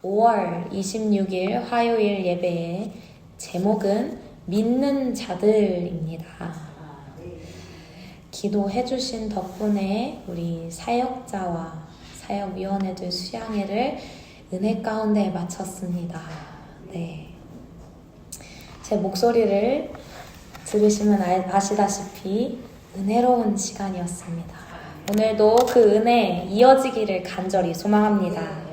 5월 26일 화요일 예배의 제목은 믿는 자들입니다. 기도해주신 덕분에 우리 사역자와 사역위원회들 수양회를 은혜 가운데 마쳤습니다. 네. 제 목소리를 들으시면 아시다시피 은혜로운 시간이었습니다. 오늘도 그 은혜 이어지기를 간절히 소망합니다.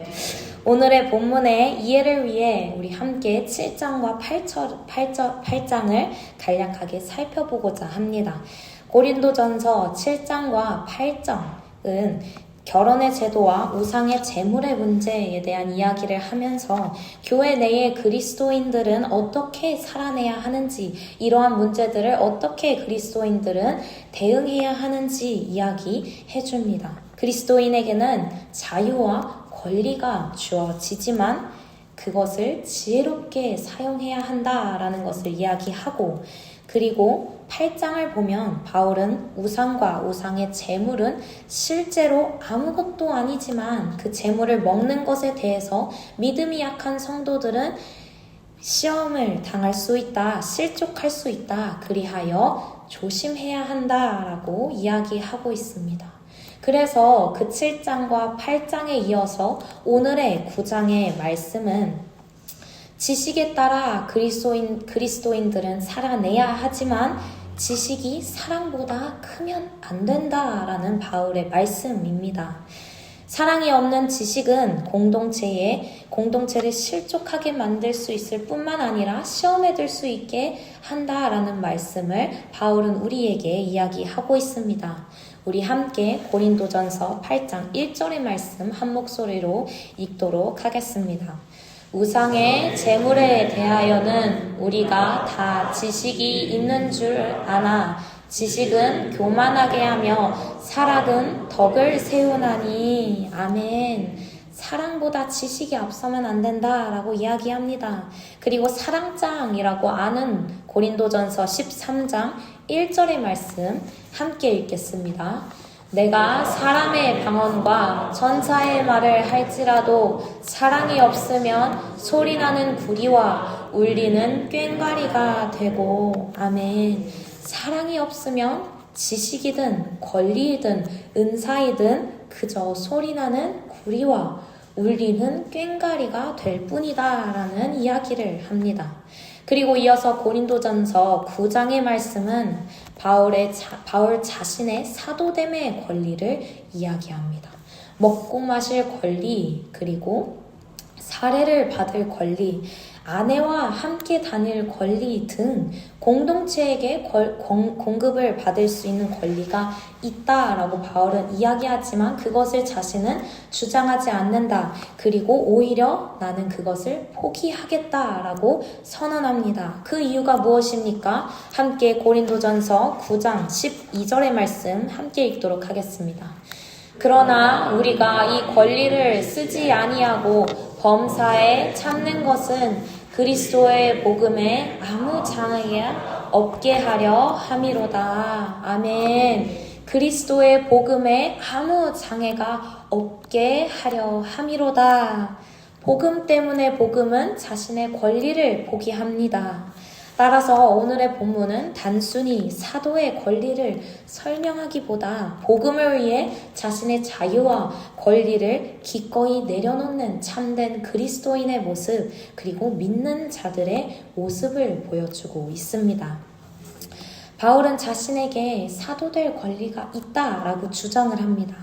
오늘의 본문의 이해를 위해 우리 함께 7장과 8장을 간략하게 살펴보고자 합니다. 고린도전서 7장과 8장은 결혼의 제도와 우상의 제물의 문제에 대한 이야기를 하면서 교회 내의 그리스도인들은 어떻게 살아내야 하는지, 이러한 문제들을 어떻게 그리스도인들은 대응해야 하는지 이야기해 줍니다. 그리스도인에게는 자유와 권리가 주어지지만 그것을 지혜롭게 사용해야 한다라는 것을 이야기하고, 그리고 8장을 보면 바울은 우상과 우상의 제물은 실제로 아무것도 아니지만 그 제물을 먹는 것에 대해서 믿음이 약한 성도들은 시험을 당할 수 있다, 실족할 수 있다, 그리하여 조심해야 한다라고 이야기하고 있습니다. 그래서 그 7장과 8장에 이어서 오늘의 9장의 말씀은 지식에 따라 그리스도인들은 살아내야 하지만 지식이 사랑보다 크면 안 된다라는 바울의 말씀입니다. 사랑이 없는 지식은 공동체를 실족하게 만들 수 있을 뿐만 아니라 시험에 들 수 있게 한다라는 말씀을 바울은 우리에게 이야기하고 있습니다. 우리 함께 고린도전서 8장 1절의 말씀 한 목소리로 읽도록 하겠습니다. 우상의 제물에 대하여는 우리가 다 지식이 있는 줄 아나 지식은 교만하게 하며 사랑은 덕을 세우나니. 아멘. 사랑보다 지식이 앞서면 안 된다라고 이야기합니다. 그리고 사랑장이라고 아는 고린도전서 13장 1절의 말씀 함께 읽겠습니다. 내가 사람의 방언과 천사의 말을 할지라도 사랑이 없으면 소리나는 구리와 울리는 꽹과리가 되고. 아멘. 사랑이 없으면 지식이든 권리이든 은사이든 그저 소리나는 구리와 울리는 꽹과리가 될 뿐이다 라는 이야기를 합니다. 그리고 이어서 고린도전서 9장의 말씀은 바울 자신의 사도됨의 권리를 이야기합니다. 먹고 마실 권리, 그리고 사례를 받을 권리, 아내와 함께 다닐 권리 등 공동체에게 공급을 받을 수 있는 권리가 있다라고 바울은 이야기하지만 그것을 자신은 주장하지 않는다. 그리고 오히려 나는 그것을 포기하겠다라고 선언합니다. 그 이유가 무엇입니까? 함께 고린도전서 9장 12절의 말씀 함께 읽도록 하겠습니다. 그러나 우리가 이 권리를 쓰지 아니하고 범사에 참는 것은 그리스도의 복음에 아무 장애가 없게 하려 함이로다. 아멘. 그리스도의 복음에 아무 장애가 없게 하려 함이로다. 복음 때문에 복음은 자신의 권리를 포기합니다. 따라서 오늘의 본문은 단순히 사도의 권리를 설명하기보다 복음을 위해 자신의 자유와 권리를 기꺼이 내려놓는 참된 그리스도인의 모습, 그리고 믿는 자들의 모습을 보여주고 있습니다. 바울은 자신에게 사도될 권리가 있다라고 주장을 합니다.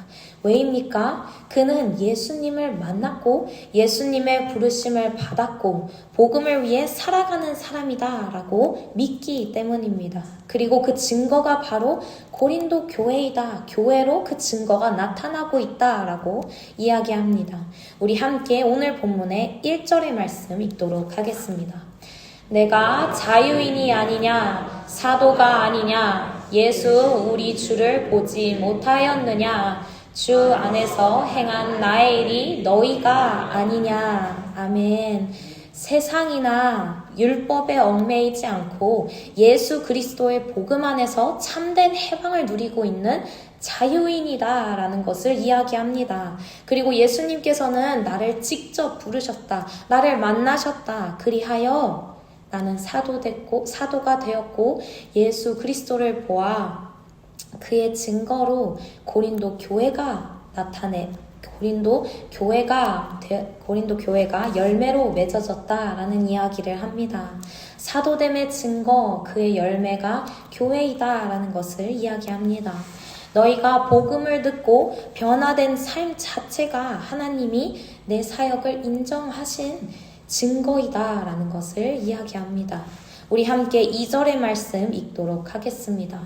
왜입니까? 그는 예수님을 만났고 예수님의 부르심을 받았고 복음을 위해 살아가는 사람이다라고 믿기 때문입니다. 그리고 그 증거가 바로 고린도 교회이다. 교회로 그 증거가 나타나고 있다라고 이야기합니다. 우리 함께 오늘 본문의 1절의 말씀 읽도록 하겠습니다. 내가 자유인이 아니냐, 사도가 아니냐, 예수 우리 주를 보지 못하였느냐, 주 안에서 행한 나의 일이 너희가 아니냐. 아멘. 세상이나 율법에 얽매이지 않고 예수 그리스도의 복음 안에서 참된 해방을 누리고 있는 자유인이다 라는 것을 이야기합니다. 그리고 예수님께서는 나를 직접 부르셨다. 나를 만나셨다. 그리하여 나는 사도가 되었고 예수 그리스도를 보아 그의 증거로 고린도 교회가 열매로 맺어졌다라는 이야기를 합니다. 사도됨의 증거, 그의 열매가 교회이다라는 것을 이야기합니다. 너희가 복음을 듣고 변화된 삶 자체가 하나님이 내 사역을 인정하신 증거이다라는 것을 이야기합니다. 우리 함께 2절의 말씀 읽도록 하겠습니다.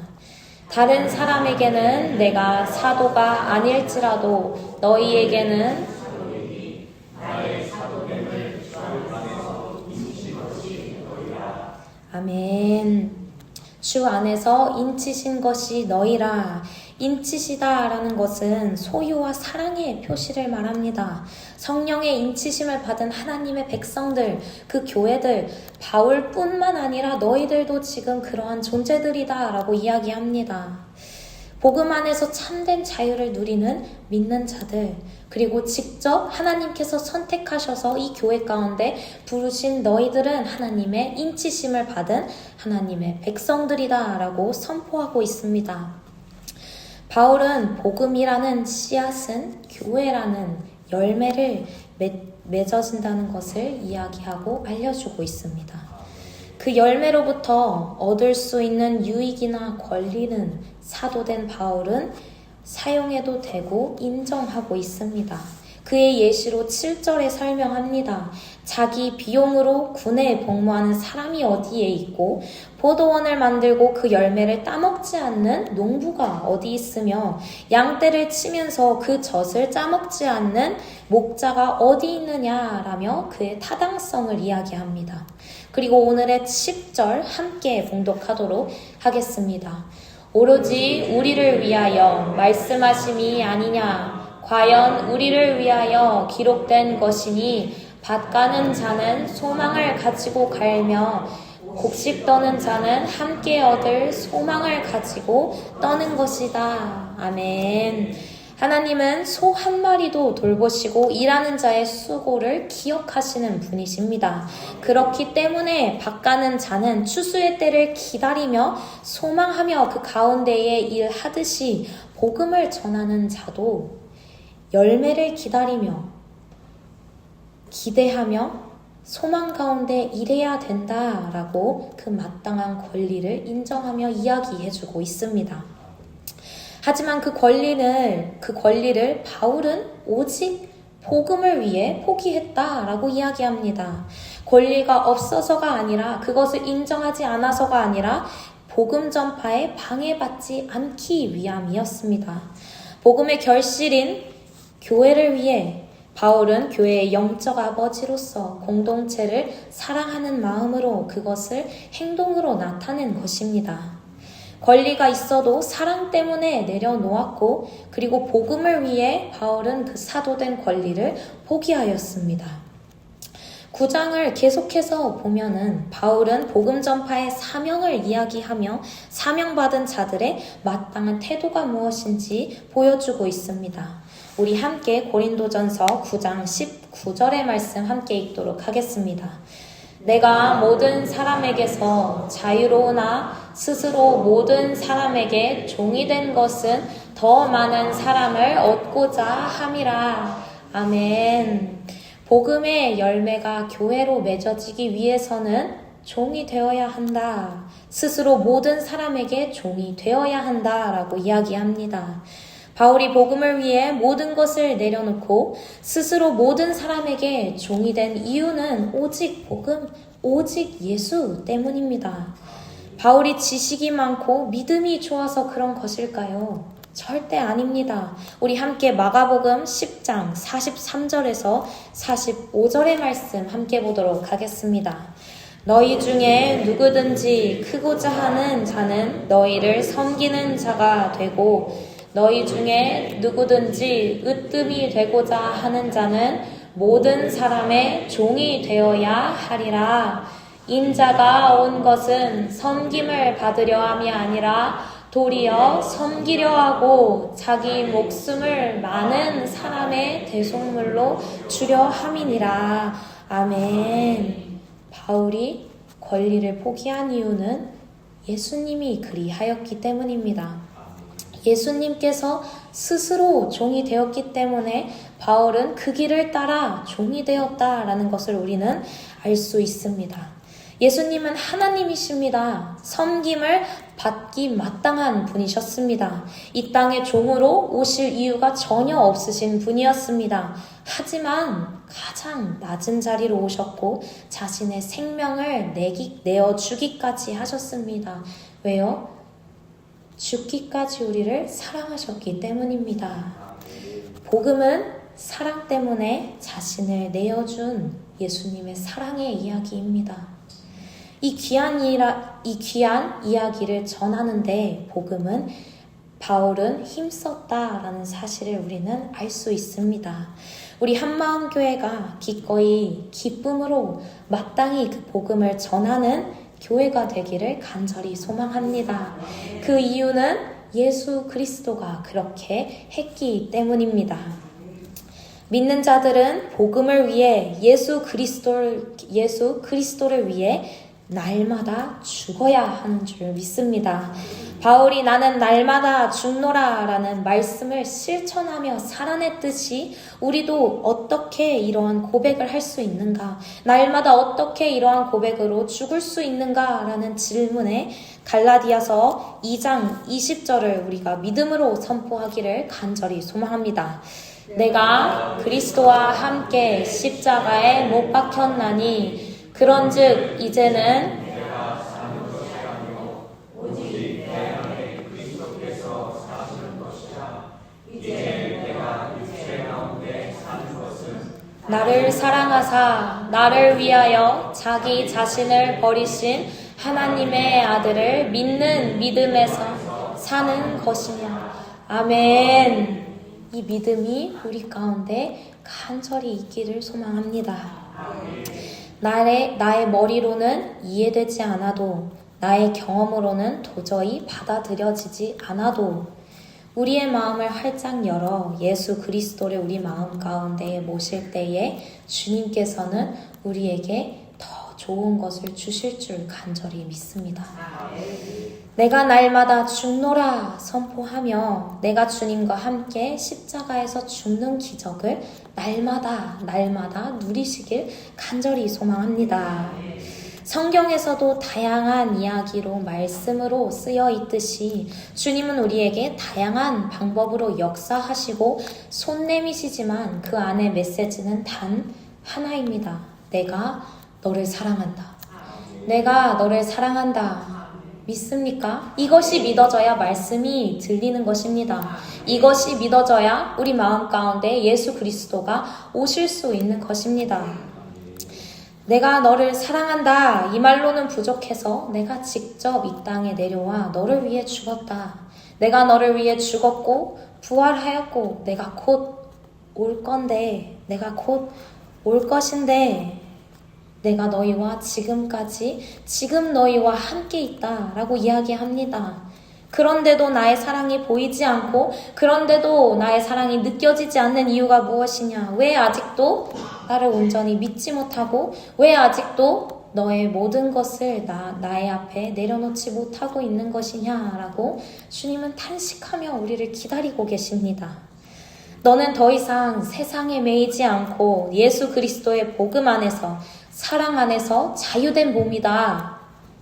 다른 사람에게는 내가 사도가 아닐지라도 너희에게는 아멘. 주 안에서 인치신 것이 너희라. 인치시다라는 것은 소유와 사랑의 표시를 말합니다. 성령의 인치심을 받은 하나님의 백성들, 그 교회들, 바울뿐만 아니라 너희들도 지금 그러한 존재들이다라고 이야기합니다. 복음 안에서 참된 자유를 누리는 믿는 자들, 그리고 직접 하나님께서 선택하셔서 이 교회 가운데 부르신 너희들은 하나님의 인치심을 받은 하나님의 백성들이다라고 선포하고 있습니다. 바울은 복음이라는 씨앗은 교회라는 열매를 맺어진다는 것을 이야기하고 알려주고 있습니다. 그 열매로부터 얻을 수 있는 유익이나 권리는 사도된 바울은 사용해도 되고 인정하고 있습니다. 그의 예시로 7절에 설명합니다. 자기 비용으로 군에 복무하는 사람이 어디에 있고 포도원을 만들고 그 열매를 따먹지 않는 농부가 어디 있으며 양떼를 치면서 그 젖을 짜먹지 않는 목자가 어디 있느냐라며 그의 타당성을 이야기합니다. 그리고 오늘의 10절 함께 봉독하도록 하겠습니다. 오로지 우리를 위하여 말씀하심이 아니냐. 과연 우리를 위하여 기록된 것이니 밭 가는 자는 소망을 가지고 갈며 곡식 떠는 자는 함께 얻을 소망을 가지고 떠는 것이다. 아멘. 하나님은 소 한 마리도 돌보시고 일하는 자의 수고를 기억하시는 분이십니다. 그렇기 때문에 밭 가는 자는 추수의 때를 기다리며 소망하며 그 가운데에 일하듯이 복음을 전하는 자도 열매를 기대하며 소망 가운데 일해야 된다라고 그 마땅한 권리를 인정하며 이야기해주고 있습니다. 하지만 그 권리를 바울은 오직 복음을 위해 포기했다라고 이야기합니다. 권리가 없어서가 아니라, 그것을 인정하지 않아서가 아니라 복음 전파에 방해받지 않기 위함이었습니다. 복음의 결실인 교회를 위해 바울은 교회의 영적 아버지로서 공동체를 사랑하는 마음으로 그것을 행동으로 나타낸 것입니다. 권리가 있어도 사랑 때문에 내려놓았고, 그리고 복음을 위해 바울은 그 사도된 권리를 포기하였습니다. 9장을 계속해서 보면은 바울은 복음 전파의 사명을 이야기하며 사명받은 자들의 마땅한 태도가 무엇인지 보여주고 있습니다. 우리 함께 고린도전서 9장 19절의 말씀 함께 읽도록 하겠습니다. 내가 모든 사람에게서 자유로우나 스스로 모든 사람에게 종이 된 것은 더 많은 사람을 얻고자 함이라. 아멘. 복음의 열매가 교회로 맺어지기 위해서는 종이 되어야 한다. 스스로 모든 사람에게 종이 되어야 한다라고 이야기합니다. 바울이 복음을 위해 모든 것을 내려놓고 스스로 모든 사람에게 종이 된 이유는 오직 복음, 오직 예수 때문입니다. 바울이 지식이 많고 믿음이 좋아서 그런 것일까요? 절대 아닙니다. 우리 함께 마가복음 10장 43절에서 45절의 말씀 함께 보도록 하겠습니다. 너희 중에 누구든지 크고자 하는 자는 너희를 섬기는 자가 되고, 너희 중에 누구든지 으뜸이 되고자 하는 자는 모든 사람의 종이 되어야 하리라. 인자가 온 것은 섬김을 받으려 함이 아니라 도리어 섬기려 하고 자기 목숨을 많은 사람의 대속물로 주려 함이니라. 아멘. 바울이 권리를 포기한 이유는 예수님이 그리하였기 때문입니다. 예수님께서 스스로 종이 되었기 때문에 바울은 그 길을 따라 종이 되었다라는 것을 우리는 알 수 있습니다. 예수님은 하나님이십니다. 섬김을 받기 마땅한 분이셨습니다. 이 땅에 종으로 오실 이유가 전혀 없으신 분이었습니다. 하지만 가장 낮은 자리로 오셨고 자신의 생명을 내어주기까지 하셨습니다. 왜요? 죽기까지 우리를 사랑하셨기 때문입니다. 복음은 사랑 때문에 자신을 내어준 예수님의 사랑의 이야기입니다. 이 귀한 이야기를 전하는데 바울은 힘썼다라는 사실을 우리는 알 수 있습니다. 우리 한마음교회가 기꺼이 기쁨으로 마땅히 그 복음을 전하는 교회가 되기를 간절히 소망합니다. 그 이유는 예수 그리스도가 그렇게 했기 때문입니다. 믿는 자들은 복음을 위해 예수 그리스도를 위해 날마다 죽어야 하는 줄 믿습니다. 바울이 나는 날마다 죽노라 라는 말씀을 실천하며 살아냈듯이 우리도 어떻게 이러한 고백을 할 수 있는가? 날마다 어떻게 이러한 고백으로 죽을 수 있는가? 라는 질문에 갈라디아서 2장 20절을 우리가 믿음으로 선포하기를 간절히 소망합니다. 내가 그리스도와 함께 십자가에 못 박혔나니 그런즉 이제는 나를 사랑하사 나를 위하여 자기 자신을 버리신 하나님의 아들을 믿는 믿음에서 사는 것이며. 아멘. 이 믿음이 우리 가운데 간절히 있기를 소망합니다. 나의 머리로는 이해되지 않아도, 나의 경험으로는 도저히 받아들여지지 않아도 우리의 마음을 활짝 열어 예수 그리스도를 우리 마음 가운데 모실 때에 주님께서는 우리에게 더 좋은 것을 주실 줄 간절히 믿습니다. 내가 날마다 죽노라 선포하며 내가 주님과 함께 십자가에서 죽는 기적을 날마다 누리시길 간절히 소망합니다. 성경에서도 다양한 이야기로 말씀으로 쓰여 있듯이 주님은 우리에게 다양한 방법으로 역사하시고 손 내미시지만 그 안에 메시지는 단 하나입니다. 내가 너를 사랑한다. 내가 너를 사랑한다. 믿습니까? 이것이 믿어져야 말씀이 들리는 것입니다. 이것이 믿어져야 우리 마음 가운데 예수 그리스도가 오실 수 있는 것입니다. 내가 너를 사랑한다. 이 말로는 부족해서 내가 직접 이 땅에 내려와 너를 위해 죽었다. 내가 너를 위해 죽었고 부활하였고 내가 곧 올 건데, 내가 곧 올 것인데 내가 너희와 지금 너희와 함께 있다 라고 이야기합니다. 그런데도 나의 사랑이 보이지 않고, 그런데도 나의 사랑이 느껴지지 않는 이유가 무엇이냐? 왜 아직도 나를 온전히 믿지 못하고, 왜 아직도 너의 모든 것을 나의 앞에 내려놓지 못하고 있는 것이냐? 라고 주님은 탄식하며 우리를 기다리고 계십니다. 너는 더 이상 세상에 매이지 않고 예수 그리스도의 복음 안에서, 사랑 안에서 자유된 몸이다.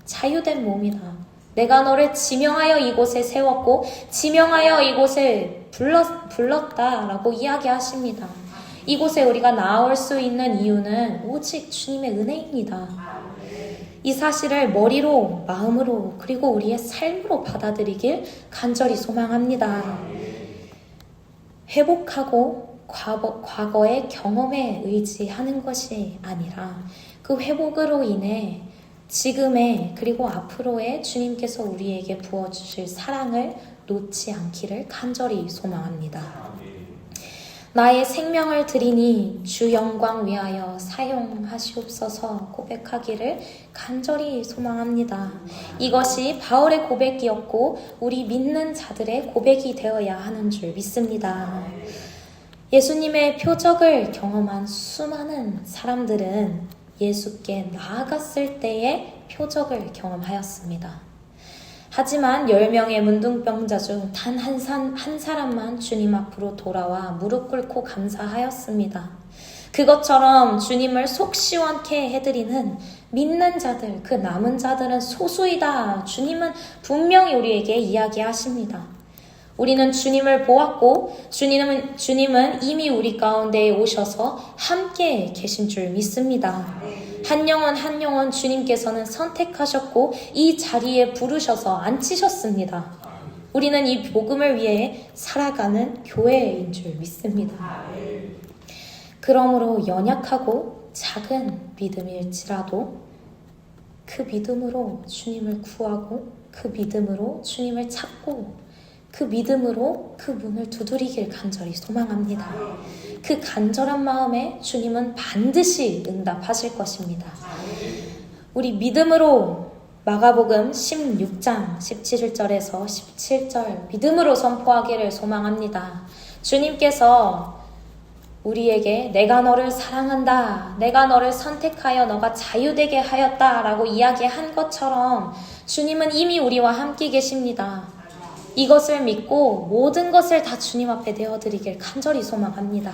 자유된 몸이다. 내가 너를 지명하여 이곳에 세웠고 지명하여 이곳에 불렀다라고 이야기하십니다. 이곳에 우리가 나올 수 있는 이유는 오직 주님의 은혜입니다. 이 사실을 머리로, 마음으로, 그리고 우리의 삶으로 받아들이길 간절히 소망합니다. 회복하고 과거의 경험에 의지하는 것이 아니라 그 회복으로 인해 지금의 그리고 앞으로의 주님께서 우리에게 부어주실 사랑을 놓지 않기를 간절히 소망합니다. 나의 생명을 드리니 주 영광 위하여 사용하시옵소서 고백하기를 간절히 소망합니다. 이것이 바울의 고백이었고 우리 믿는 자들의 고백이 되어야 하는 줄 믿습니다. 예수님의 표적을 경험한 수많은 사람들은 예수께 나아갔을 때의 표적을 경험하였습니다. 하지만 10명의 문둥병자 중 단 한 사람만 주님 앞으로 돌아와 무릎 꿇고 감사하였습니다. 그것처럼 주님을 속 시원케 해드리는 믿는 자들, 그 남은 자들은 소수이다. 주님은 분명히 우리에게 이야기하십니다. 우리는 주님을 보았고 주님은 이미 우리 가운데에 오셔서 함께 계신 줄 믿습니다. 한 영혼 주님께서는 선택하셨고 이 자리에 부르셔서 앉히셨습니다. 우리는 이 복음을 위해 살아가는 교회인 줄 믿습니다. 그러므로 연약하고 작은 믿음일지라도 그 믿음으로 주님을 구하고 그 믿음으로 주님을 찾고 그 믿음으로 그 문을 두드리길 간절히 소망합니다. 그 간절한 마음에 주님은 반드시 응답하실 것입니다. 우리 믿음으로 마가복음 16장 17절에서 17절 믿음으로 선포하기를 소망합니다. 주님께서 우리에게 내가 너를 사랑한다, 내가 너를 선택하여 너가 자유되게 하였다 라고 이야기한 것처럼 주님은 이미 우리와 함께 계십니다. 이것을 믿고 모든 것을 다 주님 앞에 내어드리길 간절히 소망합니다.